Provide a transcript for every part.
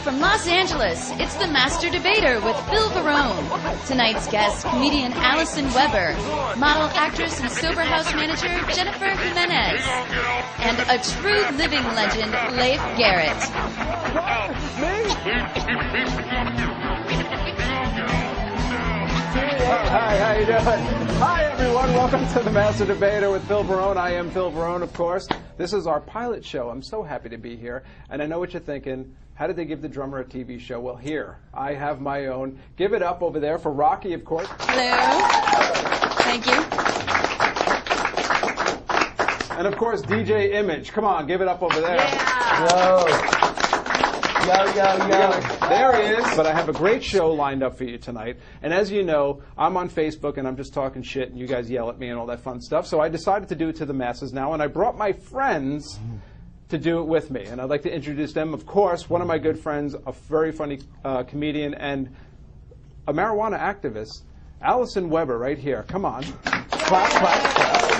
from Los Angeles, it's the Master Debater with Phil Varone. Tonight's guest, comedian Allison Weber, model, actress, and sober house manager Jennifer Jimenez, and a true living legend, Leif Garrett. Hi, how you doing? Hi, everyone. Welcome to the Master Debater with Phil Varone. I am Phil Varone, of course. This is our pilot show. I'm so happy to be here. And I know what you're thinking. How did they give the drummer a TV show? Well, here, I have my own. Give it up over there for Rocky, of course. Hello. Thank you. And, of course, DJ Image. Come on, give it up over there. Yeah. Yo. There he is. But I have a great show lined up for you tonight. And as you know, I'm on Facebook and I'm just talking shit and you guys yell at me and all that fun stuff. So I decided to do it to the masses now. And I brought my friends to do it with me. And I'd like to introduce them. Of course, one of my good friends, a very funny comedian and a marijuana activist, Allison Weber, right here. Come on. Clap, clap, clap.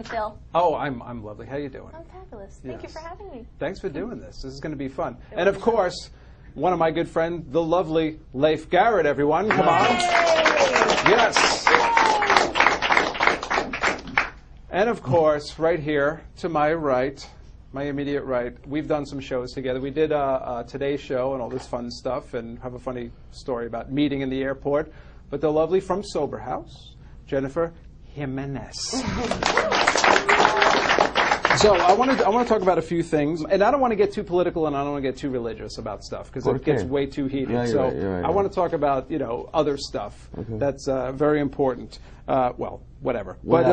Phil. Oh, I'm lovely. How you doing? I'm fabulous. Thank you for having me. Thanks for doing this. This is going to be fun. And of course, one of my good friends, the lovely Leif Garrett, everyone. Come on. Yes. And of course, right here to my right, my immediate right, we've done some shows together. We did a Today show and all this fun stuff and have a funny story about meeting in the airport. But the lovely from Sober House, Jennifer Jimenez. So I want to talk about a few things, and I don't want to get too political, and I don't want to get too religious about stuff because it gets way too heated. Yeah, so right. I want to talk about other stuff that's very important. Well, whatever. But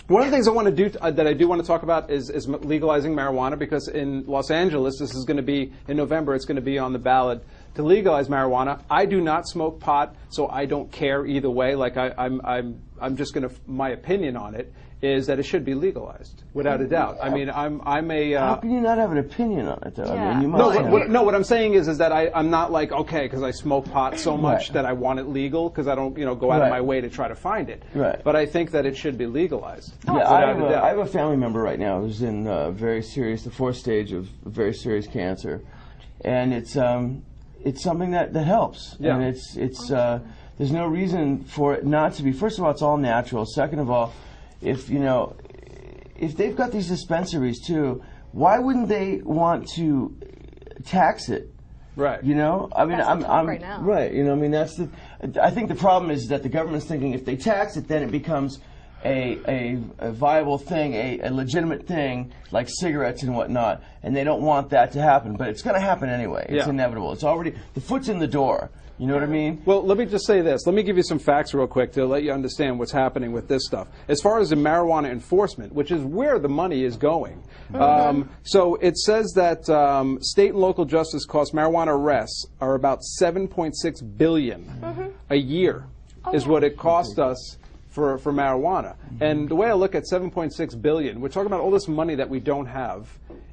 one of the things I want to do that I do want to talk about is legalizing marijuana, because in Los Angeles, this is going to be in November. It's going to be on the ballot to legalize marijuana. I do not smoke pot, so I don't care either way. Like I'm just going to, my opinion on it is that it should be legalized, without a doubt. I mean, I'm a... How can you not have an opinion on it, though? Yeah. I mean, you must what I'm saying is that I'm not like, okay, because I smoke pot so much that I want it legal, because I don't, go out of my way to try to find it. Right. But I think that it should be legalized. Yeah, I have a family member right now who's in the fourth stage of very serious cancer, and it's something that helps. Yeah. And it's there's no reason for it not to be. First of all, it's all natural. Second of all, if they've got these dispensaries too, why wouldn't they want to tax it? Right. I mean, I'm right now. Right. I mean, I think the problem is that the government's thinking if they tax it, then it becomes a viable thing, a legitimate thing like cigarettes and whatnot, and they don't want that to happen. But it's going to happen anyway. It's inevitable. It's already, the foot's in the door. You know what I mean? Well, let me just say this. Let me give you some facts real quick to let you understand what's happening with this stuff. As far as the marijuana enforcement, which is where the money is going. So it says that state and local justice costs marijuana arrests are about $7.6 billion a year is what it cost us for marijuana. And the way I look at $7.6 billion, we're talking about all this money that we don't have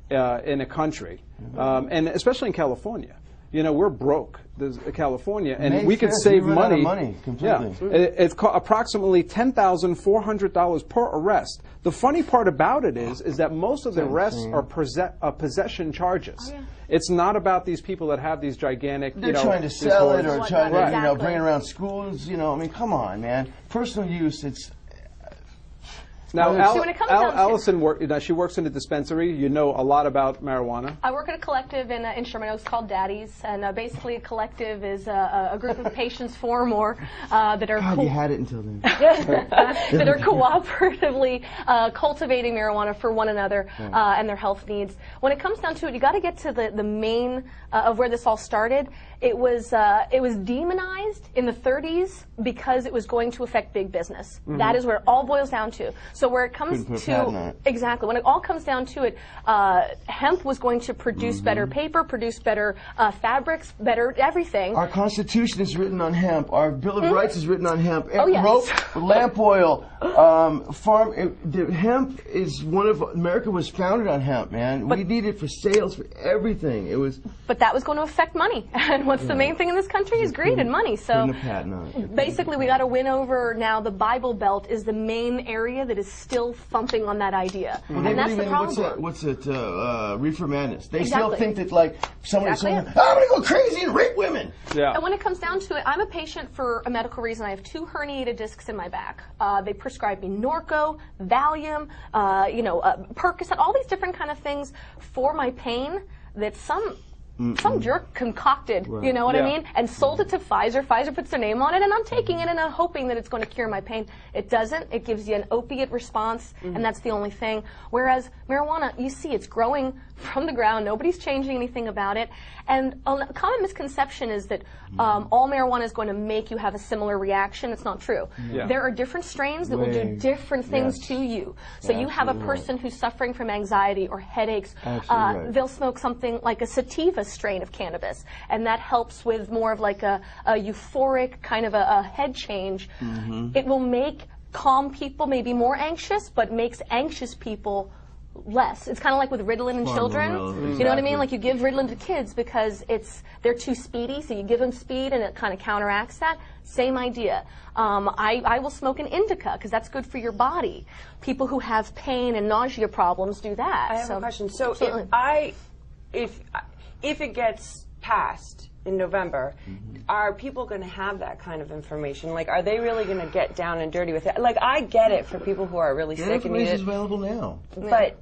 in a country, and especially in California. We're broke, California, and we could save money. Completely. Yeah, it's approximately $10,400 per arrest. The funny part about it is that most of the arrests are possession charges. Oh, yeah. It's not about these people that have these gigantic. They're trying to sell it or trying to, bring it around schools. I mean, come on, man. Personal use, it's. Now, Allison, she works in a dispensary. You know a lot about marijuana. I work at a collective in Sherman Oaks called Daddies, and basically a collective is a group of patients, 4 or more, that are you had it until then. that are cooperatively cultivating marijuana for one another and their health needs. When it comes down to it, you got to get to the main of where this all started. It was demonized in the 30s because it was going to affect big business. That is where it all boils down to. So where it comes to exactly when it all comes down to it, hemp was going to produce better paper, produce better fabrics, better everything. Our Constitution is written on hemp. Our Bill of Rights is written on hemp. Oh, yes. Rope, lamp oil, hemp is one of America was founded on hemp, man. We need it for sales, for everything. It was. But that was going to affect money, and what's the main thing in this country is greed and money. So basically, we got to win over now. The Bible Belt is the main area that is still thumping on that idea. Well, and that's the problem. What's it? Reefer madness. They Exactly. still think that, like, somebody's saying, Exactly. I'm going to go crazy and rape women. Yeah. And when it comes down to it, I'm a patient for a medical reason. I have 2 herniated discs in my back. They prescribe me Norco, Valium, Percocet, all these different kind of things for my pain that some jerk concocted, you know what I mean, and sold it to Pfizer. Pfizer puts their name on it, and I'm taking it and I'm hoping that it's going to cure my pain. It doesn't. It gives you an opiate response, and that's the only thing. Whereas marijuana, you see, it's growing from the ground. Nobody's changing anything about it. And a common misconception is that all marijuana is going to make you have a similar reaction. It's not true. Yeah. There are different strains that will do different things to you. So you have a person who's suffering from anxiety or headaches. They'll smoke something like a sativa strain of cannabis, and that helps with more of like a euphoric kind of a head change. It will make calm people maybe more anxious, but makes anxious people less. It's kind of like with Ritalin in children. You know what I mean? Like you give Ritalin to kids because they're too speedy, so you give them speed and it kind of counteracts that. Same idea. I will smoke an indica because that's good for your body. People who have pain and nausea problems do that. I have a question. So if it gets passed in November, are people going to have that kind of information? Like, are they really going to get down and dirty with it? Like, I get it for people who are really sick and need it. Information is available now. But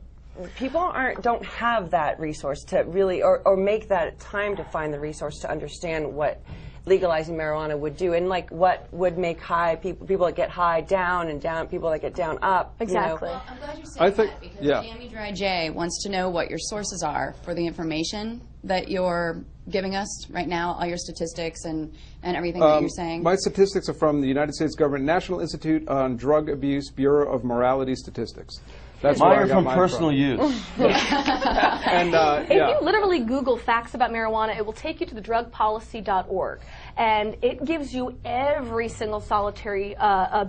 people don't have that resource to really, or make that time to find the resource to understand what legalizing marijuana would do, and like what would make high people that get high down and down, people that get down up. Exactly. You know? I'm glad you're saying that because Jamie Dry J wants to know what your sources are for the information that you're giving us right now, all your statistics and everything that you're saying. My statistics are from the United States Government National Institute on Drug Abuse Bureau of Morality Statistics. That's Mine where I are got from mine personal use. And, If you literally Google facts about marijuana, it will take you to the drugpolicy.org. And it gives you every single solitary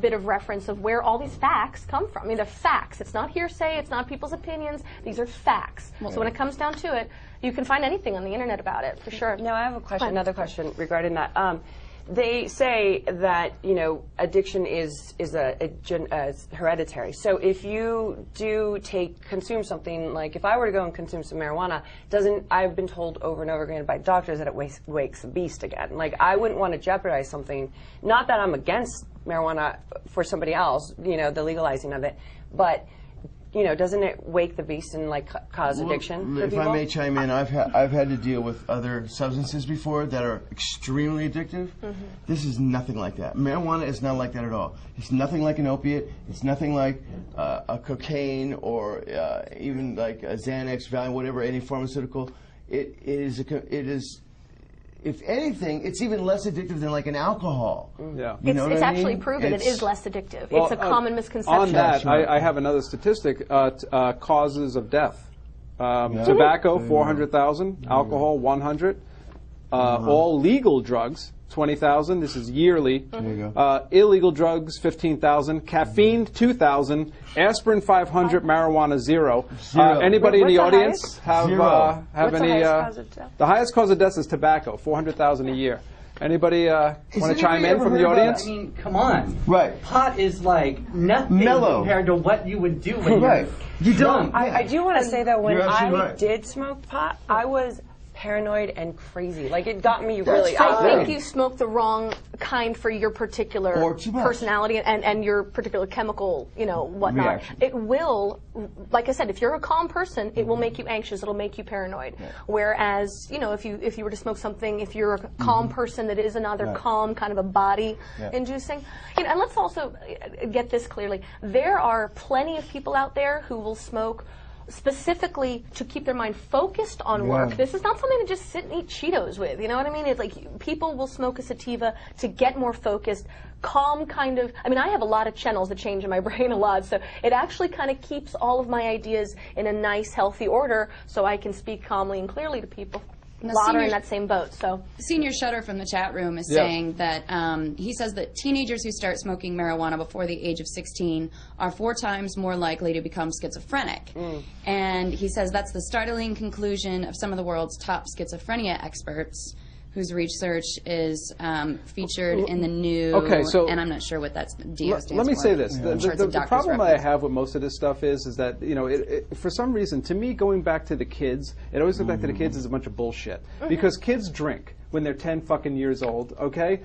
bit of reference of where all these facts come from. I mean, they're facts. It's not hearsay. It's not people's opinions. These are facts. So when it comes down to it, you can find anything on the internet about it, for sure. Now, I have a question, another question regarding that. They say that, you know, addiction is hereditary. So if you do consume something, like if I were to go and consume some marijuana, I've been told over and over again by doctors that it wakes the beast again. Like, I wouldn't want to jeopardize something, not that I'm against marijuana for somebody else, you know, the legalizing of it, but, you know, doesn't it wake the beast and like cause addiction for if people? I may chime in, I've had to deal with other substances before that are extremely addictive. This is nothing like that. Marijuana is not like that at all. It's nothing like an opiate. It's nothing like a cocaine or even like a Xanax, Valium, whatever, any pharmaceutical. It is. If anything, it's even less addictive than like an alcohol. Yeah. You know what It's I actually mean? proven it is less addictive. Well, it's a common misconception. On that, I have another statistic. Causes of death. Tobacco, 400,000. Alcohol, 100. All legal drugs, 20,000. This is yearly. Illegal drugs, 15,000. Caffeine, 2,000. Aspirin, 500. Marijuana, 0. Anybody in the audience have any? The highest cause of death is tobacco, 400,000 a year. Anybody want to chime in from the audience? I mean, come on. Right. Pot is like nothing compared to what you would do when you don't. I do want to say that when You're I absolutely right. did smoke pot, I was paranoid and crazy. Like, it got me really I out. think you smoked the wrong kind for your particular Or too much. personality and your particular chemical, you know, whatnot. Reaction. It will, like I said, if you're a calm person, it will make you anxious. It'll make you paranoid. Whereas, you know, if you were to smoke something, if you're a calm person that is another calm kind of a body inducing, you know. And let's also get this clearly: there are plenty of people out there who will smoke specifically to keep their mind focused on work. This is not something to just sit and eat Cheetos with, you know what I mean? It's like people will smoke a sativa to get more focused, calm kind of. I mean, I have a lot of channels that change in my brain a lot, so it actually kind of keeps all of my ideas in a nice, healthy order so I can speak calmly and clearly to people. A lot are in that same boat, so. Senior Shutter from the chat room is saying that he says that teenagers who start smoking marijuana before the age of 16 are 4 times more likely to become schizophrenic. And he says that's the startling conclusion of some of the world's top schizophrenia experts. whose research is featured in the new, and I'm not sure what that's DO stands for. Let me say this. The problem that I reference. have with most of this stuff is that, you know, for some reason, to me, going back to the kids, it always goes back to the kids is a bunch of bullshit. Because kids drink when they're 10 fucking years old, okay?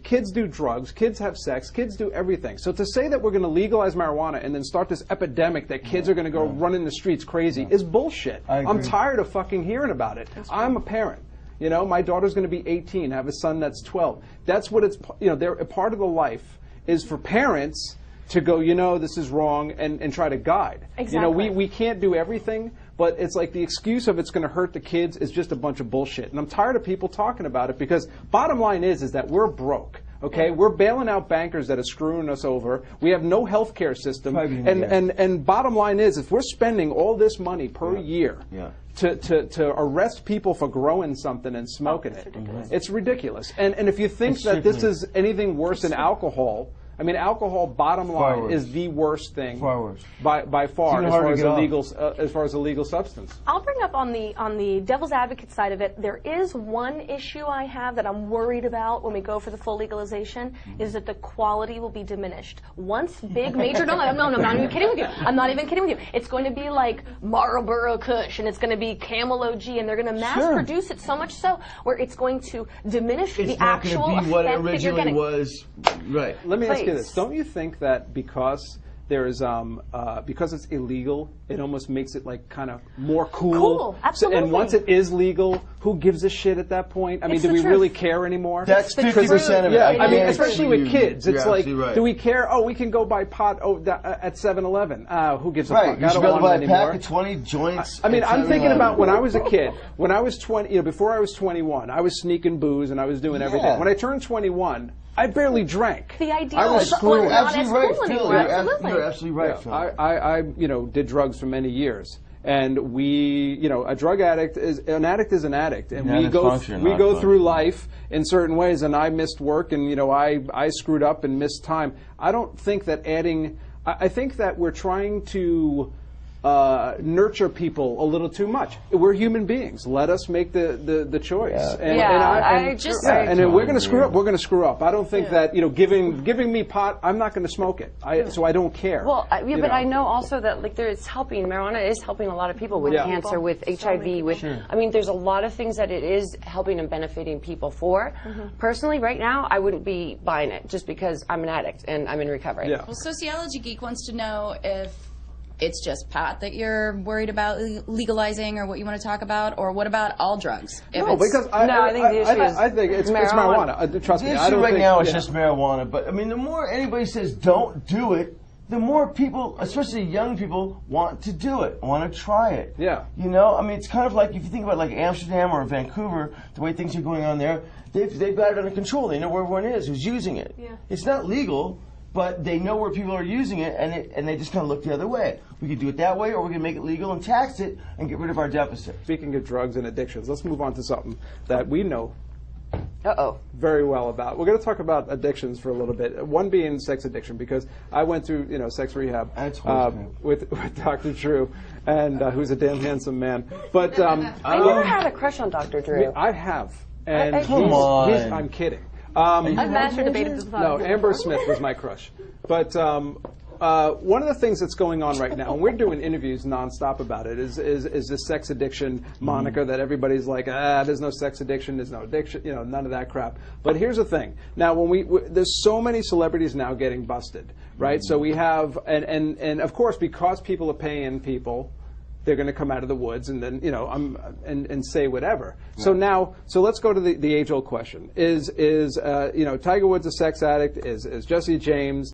Kids do drugs, kids have sex, kids do everything. So to say that we're going to legalize marijuana and then start this epidemic that kids are going to go running the streets crazy is bullshit. I'm tired of fucking hearing about it. I'm a parent. You know, my daughter's going to be 18, I have a son that's 12. That's what it's, you know, they're a part of the life is for parents to go, you know, this is wrong, and try to guide. Exactly. You know, we can't do everything, but it's like the excuse of it's going to hurt the kids is just a bunch of bullshit. And I'm tired of people talking about it because bottom line is that we're broke. Okay, we're bailing out bankers that are screwing us over. We have no health care system. And bottom line is, if we're spending all this money per year to arrest people for growing something and smoking it's ridiculous. And if you think that this is anything worse than alcohol, I mean, alcohol, bottom line, is the worst thing by far as far as a legal substance. I'll bring up on the devil's advocate side of it. There is one issue I have that I'm worried about when we go for the full legalization is that the quality will be diminished. Once big major, no, I'm not even kidding with you. I'm not even kidding with you. It's going to be like Marlboro Kush, and it's going to be Camel OG, and they're going to mass produce it so much so where it's going to diminish the actual effect that you're getting. Right. Let me ask you this. Don't you think that because there is because it's illegal, it almost makes it like kind of more cool? Cool, absolutely. And once it is legal, who gives a shit at that point? I mean, do we really care anymore? That's 50% of it. Yeah, I mean, especially with kids, it's like, right. do we care? Oh, we can go buy pot at 7-Eleven. Who gives a fuck? You should be able to buy a pack of 20 joints. I mean, I'm thinking about when I was a kid. When I was 20, you know, before I was 21, I was sneaking booze and I was doing everything. When I turned 21. I barely drank. The idea I was is screwing. you're You're absolutely right, Phil. I you know, did drugs for many years, and you know, a drug addict is an addict, and we go through life in certain ways. And I missed work, and you know, I screwed up and missed time. I don't think that adding. I think that we're trying to nurture people a little too much. We're human beings. Let us make the choice. And then we're going to screw up. We're going to screw up. I don't think that, you know, giving me pot, I'm not going to smoke it. So I don't care. Well, but I know also that like it's helping. Marijuana is helping a lot of people with cancer, with HIV, with. I mean, there's a lot of things that it is helping and benefiting people for. Personally, right now, I wouldn't be buying it just because I'm an addict and I'm in recovery. Well, Sociology Geek wants to know if it's just pot that you're worried about legalizing, or what you want to talk about, or what about all drugs? No, because I think the issue is I think it's marijuana. Trust me, I don't think now it's just marijuana. But I mean, the more anybody says don't do it, the more people, especially young people, want to do it, want to try it. Yeah. You know, I mean, it's kind of like if you think about like Amsterdam or Vancouver, the way things are going on there, they've got it under control. They know where everyone is who's using it. Yeah. It's not legal, but they know where people are using it, and they just kind of look the other way. We could do it that way, or we can make it legal and tax it and get rid of our deficit. Speaking of drugs and addictions, let's move on to something that we know very well about. We're going to talk about addictions for a little bit. One being sex addiction, because I went through, you know, sex rehab with Dr. Drew, and who's a damn handsome man. But I never had a crush on Dr. Drew. I have, and come on. I'm kidding. I've masturbated this time. No, Amber Smith was my crush. But one of the things that's going on right now, and we're doing interviews nonstop about it, is this sex addiction moniker that everybody's like, there's no sex addiction, there's no addiction, you know, none of that crap. But here's the thing. Now, there's so many celebrities now getting busted, right? So we have, and of course, because people are paying people, they're going to come out of the woods and then, you know, and say whatever. Yeah. So let's go to the age-old question: is you know, Tiger Woods a sex addict? Is Jesse James